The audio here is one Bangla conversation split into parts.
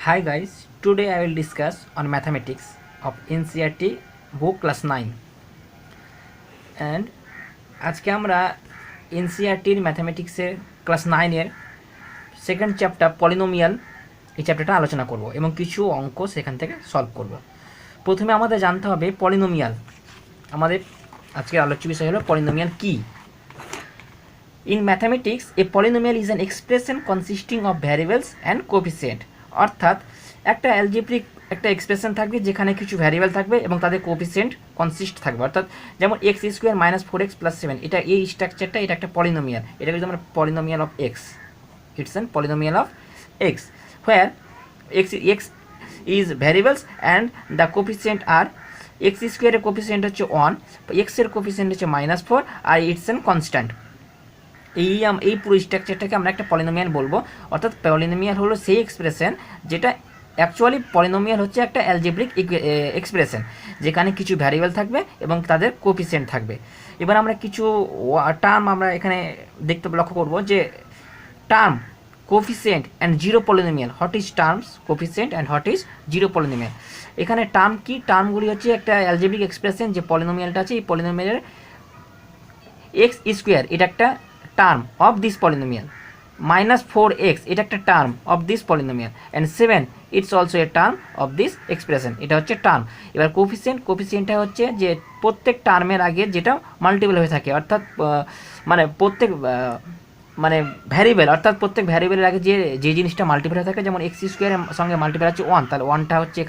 Hi guys, today I will discuss on mathematics of NCERT book class 9 and আজকে আমরা এনসিইআরটির ম্যাথামেটিক্সের ক্লাস 9 এর সেকেন্ড চ্যাপ্টার পলিনোমিয়াল এই চ্যাপ্টারটা আলোচনা করব এবং কিছু অঙ্ক সেখান থেকে সলভ করব। প্রথমে আমাদের জানতে হবে পলিনোমিয়াল। আমাদের আজকের আলোচ্য বিষয় হলো পলিনোমিয়াল কি। In mathematics, a polynomial is an expression consisting of variables and coefficient. অর্থাৎ একটা অ্যালজেব্রিক একটা এক্সপ্রেশন থাকবে যেখানে কিছু ভ্যারিয়েবল থাকবে এবং তাদের কোএফিসিয়েন্ট কনসিস্ট থাকবে। অর্থাৎ যেমন x square minus 4x plus 7, এটা এই স্ট্রাকচারটা, এটা একটা পলিনোমিয়াল। এটাকে যদি আমরা polynomial of x, it's an polynomial of x where x is variables and the coefficient আর এক্স স্কোয়ারের কোএফিসিয়েন্ট হচ্ছে 1, এক্সের কোএফিসিয়েন্ট হচ্ছে -4 আর ইটস অ্যান কনস্ট্যান্ট। এই পুরো স্ট্রাকচারটাকে আমরা একটা পলিনোমিয়াল বলবো। অর্থাৎ পলিনোমিয়াল হলো সেই এক্সপ্রেশন যেটা অ্যাকচুয়ালি পলিনোমিয়াল হচ্ছে একটা অ্যালজেব্রিক এক্সপ্রেশন যেখানে কিছু ভ্যারিয়েবল থাকবে এবং তাদের কোএফিসিয়েন্ট থাকবে। এবার আমরা কিছু টার্ম আমরা এখানে লক্ষ্য করব যে term coefficient and zero polynomial. What is terms coefficient and what is zero polynomial. এখানে টার্ম কি, টার্মগুলি হচ্ছে একটা অ্যালজেব্রিক এক্সপ্রেশন যে পলিনোমিয়ালটা আছে, এই পলিনোমিয়ালের এক্স স্কোয়ার এটা একটা term of this polynomial, -4x এটা একটা term of this polynomial, and 7 it's also a term of this expression. এটা হচ্ছে টার্ম। এবার কোফিসিয়েন্টটা হচ্ছে যে প্রত্যেক টার্মের আগে যেটা মাল্টিপল হয়ে থাকে, অর্থাৎ প্রত্যেক ভ্যারিয়েবল, অর্থাৎ প্রত্যেক ভ্যারিয়েবলের আগে যে জিনিসটা মাল্টিপল হয়ে থাকে, যেমন এক্স স্কোয়ারের সঙ্গে মাল্টিপল হচ্ছে 1, তাহলে 1টা হচ্ছে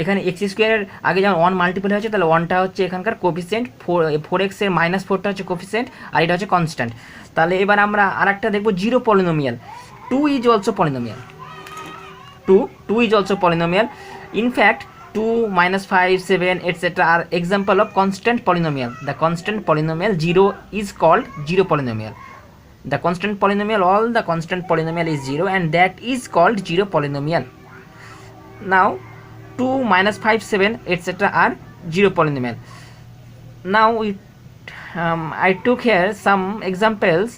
এখানে এক্স স্কোয়ারের আগে যেমন 1 মাল্টিপল হয়েছে, তাহলে 1টা হচ্ছে এখানকার কোফিসিয়েন্ট, 4x এর -4টা হচ্ছে কোফিসিয়েন্ট আর এটা হচ্ছে কনস্ট্যান্ট। তাহলে এবার আমরা আরেকটা দেখব zero polynomial. 2 is also polynomial. 2 is also polynomial. In fact, 2, -5, 7, etc. are example of constant polynomial. The constant polynomial 0 is called zero polynomial. The constant polynomial, all the constant polynomial is 0 and that is called zero polynomial. Now 2, -5, 7, etc. are zero polynomial. Now I took here some examples.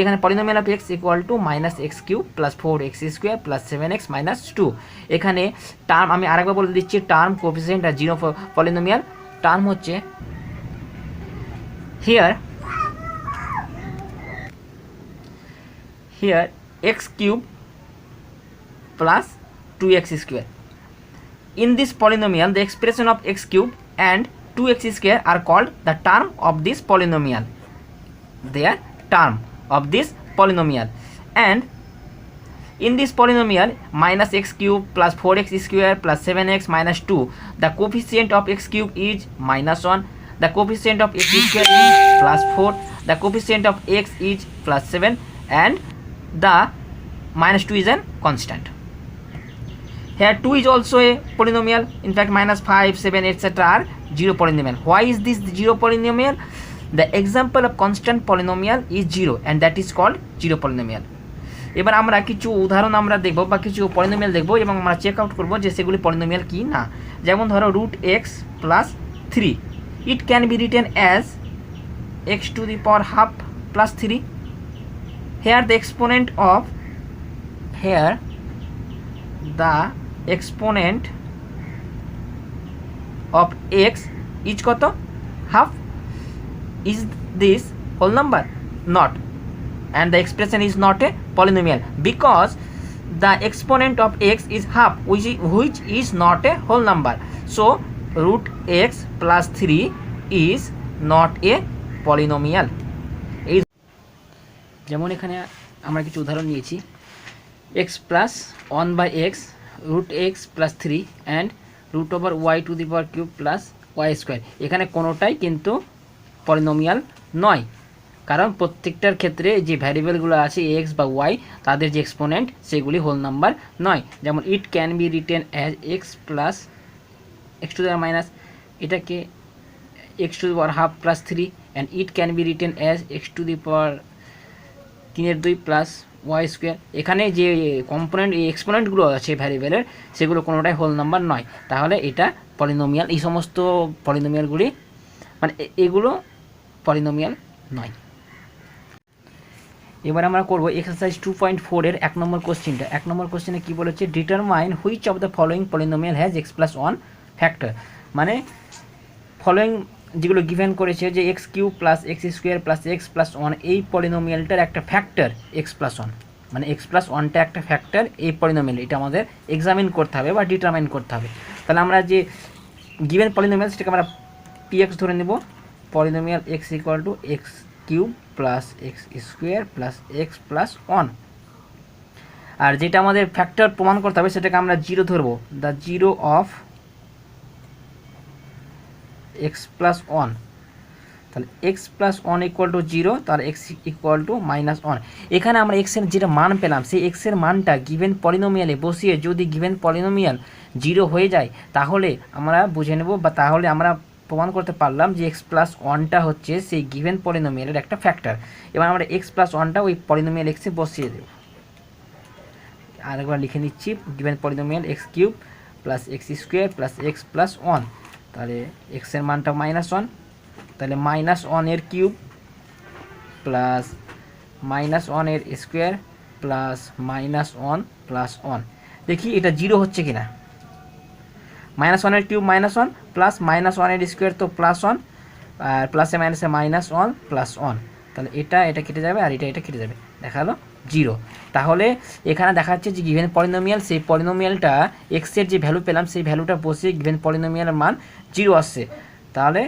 এখানে polynomial of x equal two -x³ plus 4x square plus 7x -2। এখানে টার্ম আমি আরেকবার বলে দিচ্ছি, টার্ম কোএফিসিয়েন্ট আর জিরো পলিনোমিয়াল। টার্ম হচ্ছে here x³ plus 2x square. In this polynomial, the expression of x³ and 2x square are called the term of this polynomial. They are term of this polynomial. And in this polynomial, -x³ plus 4x square plus 7x -2, the coefficient of x³ is -1, the coefficient of x square is +4, the coefficient of x is +7, and the -2 is a constant. Here 2 is also a polynomial. In fact, -5, 7, etc. are zero polynomial. Why is this zero polynomial? The example of constant polynomial is 0 and that is called zero polynomial. এবার আমরা কিছু উদাহরণ আমরা দেখব বা কিছু পলিনোমিয়াল দেখব এবং আমরা চেক আউট করব যে সেগুলি পলিনোমিয়াল কি না। যেমন ধরো √x + 3, it can be written as x⁻½ + 3. Here the exponent of x is কত? ½. Is this whole number? Not. And the expression is not a polynomial because the exponent of x is ½, which is not a whole number. So √x + 3 is not a polynomial. যেমন এখানে আমরা কিছু উদাহরণ নিয়েছি, x plus 1/x √x + 3 and √y³ plus y²। এখানে কোনোটাই কিন্তু পলিনোমিয়াল নয়, কারণ প্রত্যেকটার ক্ষেত্রে যে ভ্যারিয়েবলগুলো আছে এক্স বা ওয়াই, তাদের যে এক্সপোনেন্ট সেগুলি হোল নাম্বার নয়। যেমন it can be written as x plus x⁻⁻, এটাকে x⁻½ + 3, and it can be written as x⁻³ plus y²। এখানে যে কম্পোনেন্ট এই এক্সপোনেন্টগুলো আছে ভ্যারিয়েবলের, সেগুলো কোনোটাই হোল নাম্বার নয়, তাহলে এটা পলিনোমিয়াল। এই সমস্ত পলিনোমিয়ালগুলি এগুলো পলিনোমিয়াল নয়। এবার আমরা করব এক্সারসাইজ 2.4 এর 1 নম্বর কোশ্চেনটা। 1 নম্বর কোশ্চেনে কি বলেছে, determine which of the following polynomial has x plus one factor. মানে ফলোয়িং যেগুলো গিভেন করেছে যে x cube plus x square plus x plus one, এই পলিনোমিয়ালটার একটা ফ্যাক্টর এক্স প্লাস ওয়ান, মানে এক্স প্লাস ওয়ানটা একটা ফ্যাক্টর এই পলিনোমিয়াল, এটা আমাদের এক্সামিন করতে হবে বা ডিটারমাইন করতে হবে। তাহলে আমরা যে গিভেন পলিনোমিয়াল সেটাকে আমরা px ধরে নেব, polynomial x equal to x cube plus x square plus x plus one. আর যেটা আমাদের ফ্যাক্টর প্রমাণ করতে হবে সেটাকে আমরা জিরো ধরবো, the zero of x plus one. তাহলে x plus one equal to zero, তাহলে x equal to minus one. এখানে আমরা এক্সের যেটা মান পেলাম সেই এক্সের মানটা গিভেন পলিনোমিয়ালে বসিয়ে যদি গিভেন পলিনোমিয়াল জিরো হয়ে যায় তাহলে আমরা বুঝে নেব বা তাহলে আমরা প্রমাণ করতে পারলাম যে এক্স প্লাস ওয়ানটা হচ্ছে সেই গিভেন পলিনোমিয়ালের একটা ফ্যাক্টর। এবার আমরা এক্স প্লাস ওয়ানটা ওই পলিনোমিয়াল এক্সে বসিয়ে দেব। আরেকবার লিখে নিচ্ছি, given polynomial x cube plus x square plus x plus one, তাহলে এক্সের মানটা মাইনাস ওয়ান, তাহলে মাইনাস ওয়ানের কিউব প্লাস মাইনাস ওয়ানের square plus minus one plus one. দেখি এটা জিরো হচ্ছে কিনা। মাইনাস ওয়ানের cube minus one plus minus ওয়ানের স্কোয়ার তো প্লাস ওয়ান, আর প্লাসে মাইনাসে মাইনাস ওয়ান প্লাস ওয়ান, তাহলে এটা কেটে যাবে আর এটা কেটে যাবে, দেখালো জিরো। তাহলে এখানে দেখা যাচ্ছে যে গিভেন পলিনোমিয়াল, সেই পলিনোমিয়ালটা এক্সের যে ভ্যালু পেলাম সেই ভ্যালুটা বসে গিভেন পলিনোমিয়ালের মান জিরো আসছে। তাহলে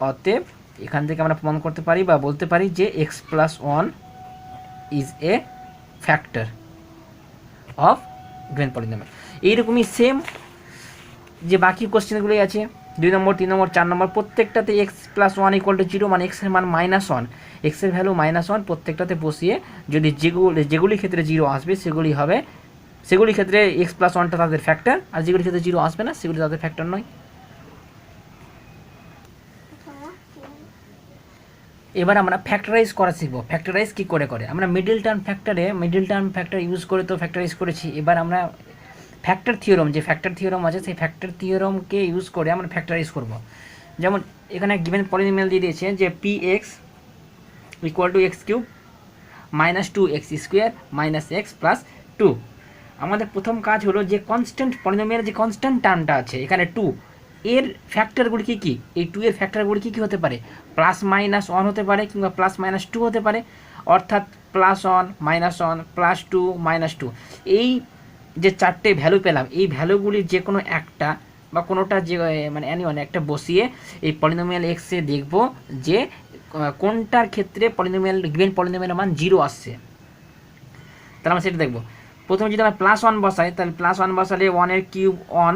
অতএব এখান থেকে আমরা প্রমাণ করতে পারি বা বলতে পারি যে x plus one is a factor of given polynomial. এইরকমই সেম যে বাকি কোশ্চেনগুলোই আছে 2 নম্বর 3 নম্বর 4 নম্বর, প্রত্যেকটাতে x plus one equal to zero, মানে এক্সের মান মাইনাস ওয়ান, এক্সের ভ্যালু মাইনাস ওয়ান, প্রত্যেকটাতে বসিয়ে যদি যেগুলি ক্ষেত্রে জিরো আসবে সেগুলি ক্ষেত্রে এক্স প্লাস ওয়ানটা তাদের ফ্যাক্টর, আর যেগুলি ক্ষেত্রে জিরো আসবে না সেগুলি তাদের ফ্যাক্টর নয়। এবার আমরা ফ্যাক্টরাইজ করা শিখবো। ফ্যাক্টরাইজ কী করে আমরা মিডল টার্ম ফ্যাক্টর ইউজ করে তো ফ্যাক্টরাইজ করেছি। এবার আমরা ফ্যাক্টর থিওরাম, যে ফ্যাক্টর থিওরাম আছে সেই ফ্যাক্টর থিওরামকে ইউজ করে আমরা ফ্যাক্টরাইজ করব। যেমন এখানে গিভেন পলিনোমিয়াল দিয়ে দিয়েছে যে p x equal to x cube minus two x square minus x plus two. আমাদের প্রথম কাজ হলো যে কনস্ট্যান্ট পলিনোমিয়ালের যে কনস্ট্যান্ট টার্মটা আছে এখানে টু, এর ফ্যাক্টরগুলি কী কী, এই টু এর ফ্যাক্টরগুলি কী কী হতে পারে, প্লাস মাইনাস ওয়ান হতে পারে কিংবা প্লাস মাইনাস টু হতে পারে, অর্থাৎ plus one minus one plus two minus two. এই যে চারটে ভ্যালু পেলাম এই ভ্যালুগুলির যে কোনো একটা বা কোনোটা যে মানে অ্যানিওয়ান একটা বসিয়ে এই পলিনোমিয়াল এক্সে দেখব যে কোনটার ক্ষেত্রে পলিনোমিয়াল গিভেন পলিনোমিয়ালের মান জিরো আসছে। তাহলে আমরা সেটা দেখব। প্রথমে যদি আমরা প্লাস ওয়ান বসাই তাহলে প্লাস ওয়ান বসালে ওয়ানের cube one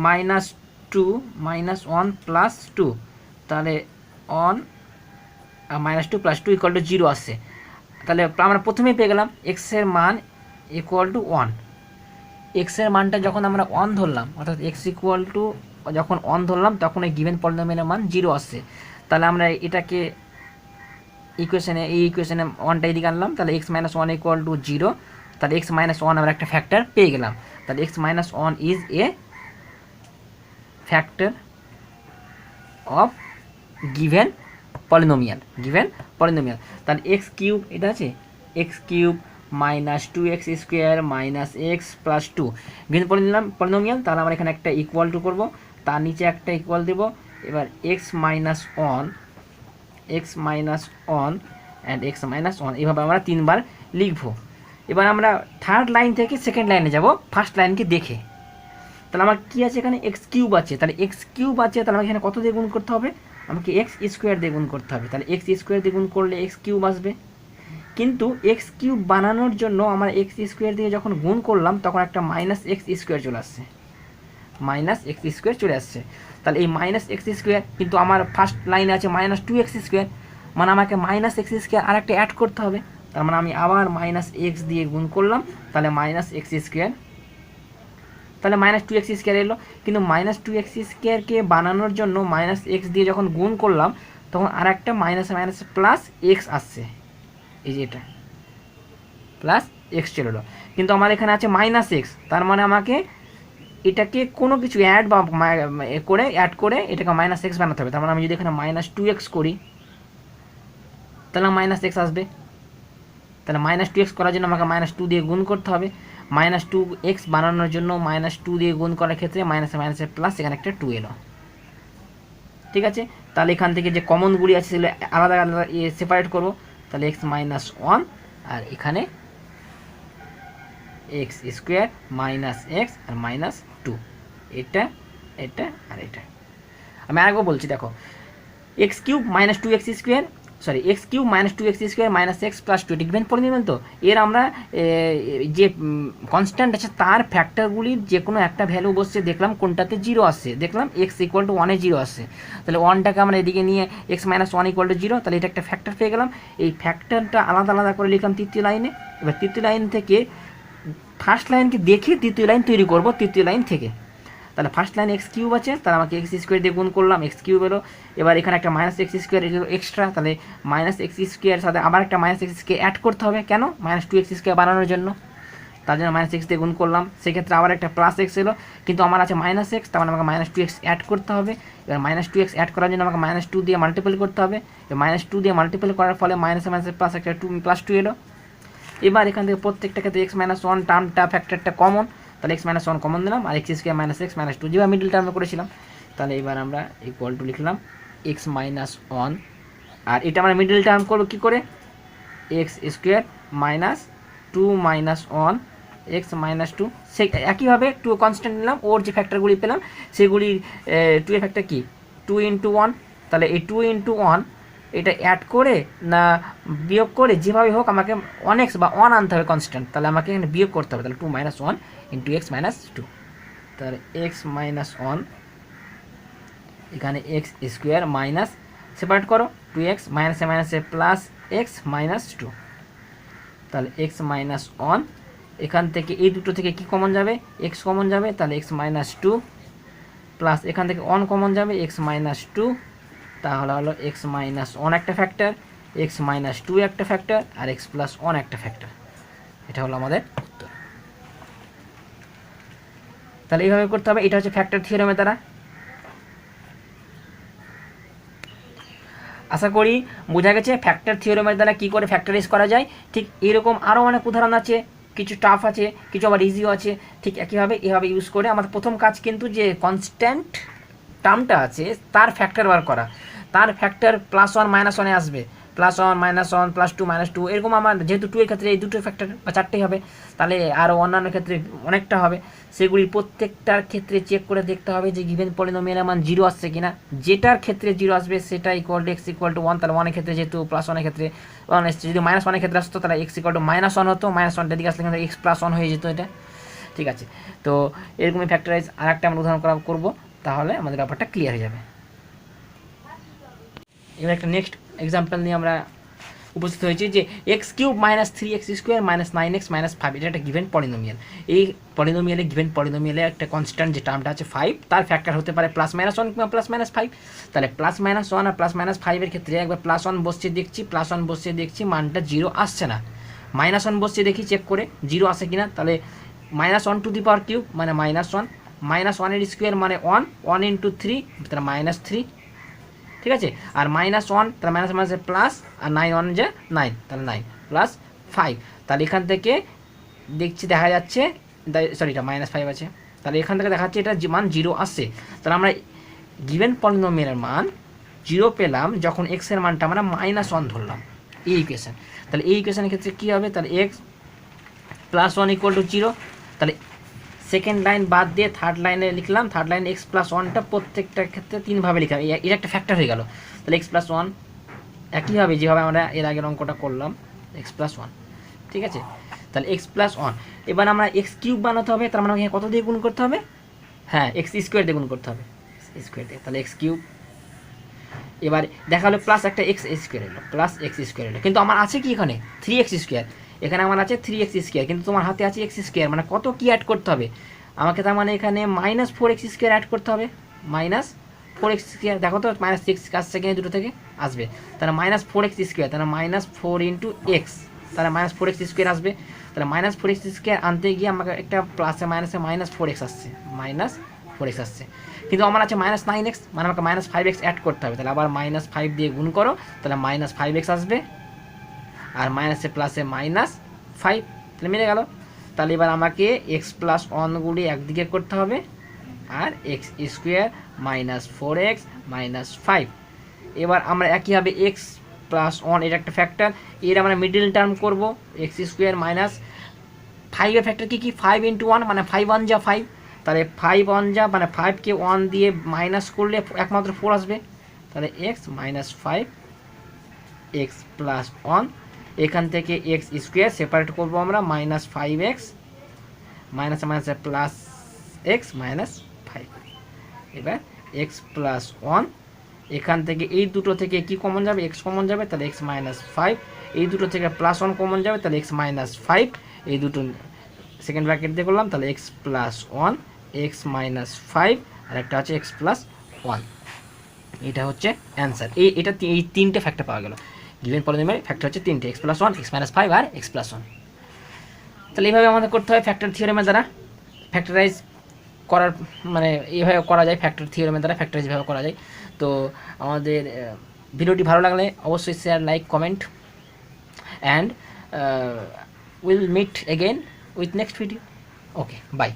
minus two minus one plus two, তাহলে one minus two plus two equal to zero আসছে। তাহলে আমরা প্রথমেই পেয়ে গেলাম এক্সের মান ইকুয়াল টু ওয়ান। এক্সের মানটা যখন আমরা ওয়ান ধরলাম, অর্থাৎ এক্স ইকুয়াল টু যখন ওয়ান ধরলাম তখন এই গিভেন পলিনোমিয়ালের মান জিরো আসছে। তাহলে আমরা এটাকে এই ইকুয়েশনে ওয়ানটা এদিকে আনলাম, তাহলে x minus one equal to zero, তাহলে এক্স মাইনাস ওয়ান আমরা একটা ফ্যাক্টর পেয়ে গেলাম। তাহলে x minus one is a factor of given polynomial. তাহলে এক্স কিউব এটা আছে, x cube minus two x square minus x plus two given polynomial. তাহলে আমরা এখানে একটা ইকুয়াল টু করবো, তার নিচে একটা ইকুয়াল দেবো। এবার x minus one and x minus one, এইভাবে আমরা তিনবার লিখবো। এবার আমরা থার্ড লাইন থেকে সেকেন্ড লাইনে যাব ফার্স্ট লাইনকে দেখে। তাহলে আমার কী আছে এখানে এক্স কিউব আছে, তাহলে আমাকে এখানে কত দিয়ে গুণ করতে হবে, আমাকে এক্স স্কোয়ার দিয়ে গুণ করতে হবে। তাহলে এক্স স্কোয়ার দিয়ে গুণ করলে এক্স কিউব আসবে, কিন্তু এক্স কিউব বানানোর জন্য আমরা এক্স স্কোয়ার দিয়ে যখন গুণ করলাম তখন একটা মাইনাস এক্স স্কোয়ার চলে আসছে। তাহলে এই মাইনাস এক্স স্কোয়ার, কিন্তু আমার ফার্স্ট লাইনে আছে মাইনাস টু এক্স স্কোয়ার, মানে আমাকে মাইনাস এক্স স্কোয়ার আর একটা অ্যাড করতে হবে। তার মানে আমি আবার মাইনাস এক্স দিয়ে গুণ করলাম, তাহলে মাইনাস এক্স স্কোয়ার, তাহলে মাইনাস টু এক্স স্কোয়ার এলো। কিন্তু মাইনাস টু এক্স স্কোয়ারকে বানানোর জন্য মাইনাস এক্স দিয়ে যখন গুণ করলাম তখন আর একটা মাইনাস প্লাস এক্স আসছে, এই যে এটা প্লাস এক্স চলে এলো। কিন্তু আমার এখানে আছে মাইনাস এক্স, তার মানে আমাকে এটাকে কোনো কিছু অ্যাড করে এটাকে মাইনাস এক্স বানাতে হবে। তার মানে আমি যদি এখানে মাইনাস টু এক্স করি তাহলে মাইনাস এক্স আসবে, তাহলে -2x করার জন্য আমাকে -2 দিয়ে গুণ করতে হবে। -2x বানানোর জন্য -2 দিয়ে গুণ করার ক্ষেত্রে মাইনাসে মাইনাসে প্লাস, এখানে একটা 2 এলো। ঠিক আছে, তাহলে এখান থেকে যে কমনগুলি আছে সেগুলো আলাদা আলাদা সেপারেট করবো। তাহলে x-1 আর এখানে x স্কোয়ার -x আর -2, এটা এটা আর এটা। আমি আরেকবার বলছি, দেখো x³ -2x square, sorry x³ -2x square -x + 2, এটা গিভেন পলিনোমিয়াল। তো এর আমরা যে কনস্ট্যান্ট আছে তার ফ্যাক্টরগুলির যে কোনো একটা ভ্যালু বসছে, দেখলাম কোনটাতে 0 আসছে, দেখলাম x = 1 এ 0 আসছে, তাহলে 1টাকে আমরা এদিকে নিয়ে x - 1 = 0, তাহলে এটা একটা ফ্যাক্টর পেয়ে গেলাম। এই ফ্যাক্টরটা আলাদা আলাদা করে লিখলাম তৃতীয় লাইনে। এবার তৃতীয় লাইন থেকে ফার্স্ট লাইনকে দেখে তৃতীয় লাইন তৈরি করব তৃতীয় লাইন থেকে। তাহলে ফার্স্ট লাইন x³ আছে, তাহলে আমাকে x স্কোয়ার দিয়ে গুণ করলাম, x³ এলো। এবার এখানে একটা -x স্কোয়ার এক্সট্রা, তাহলে -x স্কোয়ার সাথে আবার একটা -x স্কোয়ার অ্যাড করতে হবে, কেন? -2x স্কোয়ার বানানোর জন্য, তার জন্য -x দিয়ে গুণ করলাম। সেক্ষেত্রে আবার একটা +x এলো, কিন্তু আমার আছে -x, তার মানে আমাকে -2x অ্যাড করতে হবে। এবার -2x অ্যাড করার জন্য আমাকে -2 দিয়ে মাল্টিপ্লাই করতে হবে। এবার -2 দিয়ে মাল্টিপ্লাই করার ফলে মাইনাসে মাইনাসে প্লাস একটা +2 এলো। এবার এখান থেকে প্রত্যেকটা ক্ষেত্রে x-1 টার্মটা ফ্যাক্টরটা কমন, তাহলে x-1 কমন দিলাম, আর x² -x -2 যেভাবে মিডল টার্মে করেছিলাম। তাহলে এবার আমরা ইকুয়াল টু লিখলাম x-1, আর এটা আমরা মিডল টার্ম করবো কী করে? x² -2 -1 x -2, সে একইভাবে 2 কনস্ট্যান্ট নিলাম, ওর যে ফ্যাক্টরগুলি পেলাম সেগুলির 2 এর ফ্যাক্টর কি 2 × 1, তাহলে এই 2 × 1 এটা অ্যাড করে না বিয়োগ করে যেভাবে হোক আমাকে 1x বা 1 আনতে হবে কনস্ট্যান্ট, তাহলে আমাকে এখানে বিয়োগ করতে হবে। তাহলে 2 - 1 × x - 2, তাহলে x - 1 এখানে x স্কোয়ার মাইনাস, সেপারেট করো 2x মাইনাসে মাইনাসে প্লাস x -2, তাহলে x - 1 এখান থেকে এই দুটো থেকে কি কমন যাবে? x কমন যাবে, তাহলে x - 2 প্লাস এখান থেকে 1 কমন যাবে x -2, তাহলে হলো x - 1 একটা ফ্যাক্টর, x - 2 একটা ফ্যাক্টর, আর x + 1 একটা ফ্যাক্টর। এটা হলো আমাদের উত্তর। তাহলে এইভাবে করতে হবে, এটা হচ্ছে ফ্যাক্টর থিওরেমের দ্বারা। আশা করি বোঝা গেছে ফ্যাক্টর থিওরেমের দ্বারা কী করে ফ্যাক্টরাইজ করা যায়। ঠিক এরকম আরও অনেক উদাহরণ আছে, কিছু টাফ আছে, কিছু আবার ইজিও আছে। ঠিক একইভাবে এভাবে ইউজ করে আমাদের প্রথম কাজ কিন্তু যে কনস্ট্যান্ট টার্মটা আছে তার ফ্যাক্টর বার করা, তার ফ্যাক্টর +1 -1 আসবে, +1 -1 +2 -2, এরকম আমার যেহেতু 2 এর ক্ষেত্রে এই দুটো ফ্যাক্টর বা 4টেই হবে, তাহলে আরও অন্যান্য ক্ষেত্রে অনেকটা হবে। সেগুলির প্রত্যেকটার ক্ষেত্রে চেক করে দেখতে হবে যে গিভেন পলিনোমিয়ালের মান 0 আসছে কিনা, যেটার ক্ষেত্রে 0 আসবে সেটা = x = 1, তাহলে 1 এর ক্ষেত্রে যেহেতু +1 এর ক্ষেত্রে 1 এসছে, যদি -1 এর ক্ষেত্রে আসতো তাহলে x = -1 হতো, -1টা দিকে আসলে কিন্তু x + 1 হয়ে যেত এটা। ঠিক আছে, তো এরকমই ফ্যাক্টরাইজ আর একটা আমরা উদাহরণ করবো, তাহলে আমাদের ব্যাপারটা ক্লিয়ার হয়ে যাবে। এবার একটা নেক্সট এক্সাম্পল নিয়ে আমরা উপস্থিত হয়েছি যে x³ -3x² -9x -5, এটা একটা গিভেন পলিনোমিয়াল। এই পলিনোমিয়ালে গিভেন পলিনোমিয়ালে একটা কনস্ট্যান্ট যে টার্মটা আছে 5, তার ফ্যাক্টর হতে পারে +-1 কিংবা +-5। তাহলে +-1 আর +-5 এর ক্ষেত্রে একবার +1 বসিয়ে দেখছি মানটা 0 আসছে না, -1 বসিয়ে দেখি চেক করে 0 আসে কিনা, তাহলে -1⁵ মানে -1, -1 এর স্কোয়ার মানে 1, 1 × 3 তাহলে -3, ঠিক আছে, আর -1 তাহলে মাইনাস মাইনাসে প্লাস, আর 9 1 যে 9, তাহলে 9 + 5, তাহলে এখান থেকে দেখছি দেখা যাচ্ছে, সরি এটা -5 আছে, তাহলে এখান থেকে দেখা যাচ্ছে এটা মান 0 আসছে। তাহলে আমরা গিভেন পলিনোমিয়ালের মান 0 পেলাম যখন x এর মানটা আমরা -1 ধরলাম, এই ইকুয়েশন। তাহলে এই ইকুয়েশনের ক্ষেত্রে কী হবে? তাহলে x + 1 = 0, তাহলে সেকেন্ড লাইন বাদ দিয়ে থার্ড লাইনে লিখলাম, থার্ড লাইনে x + 1টা প্রত্যেকটার ক্ষেত্রে 3ভাবে লিখলাম, এটা একটা ফ্যাক্টর হয়ে গেল। তাহলে x + 1 একইভাবে যেভাবে আমরা এর আগের অঙ্কটা করলাম x + 1, ঠিক আছে, তাহলে x + 1। এবার আমরা x³ বানাতে হবে, তার মানে এখানে কত দিয়ে গুণ করতে হবে? হ্যাঁ, x² দিয়ে গুণ করতে হবে, x² দিয়ে, তাহলে x³। এবার দেখা হলো প্লাস একটা x² এলো, +x² এলো, কিন্তু আমার আছে কি এখানে 3x², এখানে আমার আছে 3x², কিন্তু তোমার হাতে আছে x², মানে কত কি অ্যাড করতে হবে আমাকে? তার মানে এখানে -4x² অ্যাড করতে হবে, -4x², দেখো তো -6 আসছে কিনা, দুটো থেকে আসবে, তাহলে -4x², তাহলে -4 × x, তাহলে -4x² আসবে, তাহলে -4x² আনতে গিয়ে আমাকে একটা প্লাসে মাইনাসে -4x আসছে, -4x আসছে, কিন্তু আমার আছে -9x, মানে আমাকে -5x অ্যাড করতে হবে, তাহলে আবার -5 দিয়ে গুণ করো, তাহলে -5x আসবে, আর মাইনাসে প্লাসে মাইনাস 5, তাহলে মিলে গেল। তাহলে এবার আমাকে এক্স প্লাস ওয়ানগুলি একদিকে করতে হবে আর x square minus 4x minus 5। এবার আমরা একইভাবে এক্স প্লাস ওয়ান, এটা একটা ফ্যাক্টর, এর আমরা মিডিল টার্ম করবো এক্স স্কোয়ার মাইনাস 5 এর ফ্যাক্টর কী কী, 5 × 1 মানে 5 1 যা 5, তাহলে 5 1 যা মানে 5কে 1 দিয়ে মাইনাস করলে একমাত্র 4 আসবে, তাহলে এক্স মাইনাস 5 এক্স প্লাস 1, এখান থেকে এক্স স্কোয়ার সেপারেট করবো আমরা মাইনাস 5x মাইনাস মাইনাসে প্লাস এক্স মাইনাস 5। এবার এক্স প্লাস 1, এখান থেকে এই দুটো থেকে কি কমন যাবে, এক্স কমন যাবে, তাহলে এক্স মাইনাস 5, এই দুটো থেকে প্লাস 1 কমন যাবে, তাহলে এক্স মাইনাস 5, এই দুটো সেকেন্ড ব্র্যাকেট দিয়ে করলাম, তাহলে এক্স প্লাস 1 এক্স মাইনাস 5 আর একটা হচ্ছে এক্স প্লাস 1। এটা হচ্ছে অ্যান্সার। এই তিনটে ফ্যাক্টর পাওয়া গেল। গিভেন পলিনোমিয়াল ফ্যাক্টর হচ্ছে তিনটে, এক্স প্লাস 1 এক্স মাইনাস 5 আর এক্স প্লাস 1। তাহলে এইভাবে আমাদের করতে হয় ফ্যাক্টর থিওরেমের দ্বারা ফ্যাক্টরাইজ করার, মানে এইভাবে করা যায় ফ্যাক্টর থিওরেমের দ্বারা ফ্যাক্টরাইজ এভাবে করা যায়। তো আমাদের ভিডিওটি ভালো লাগলে অবশ্যই share, like, comment, and will meet again with next video. Okay, by.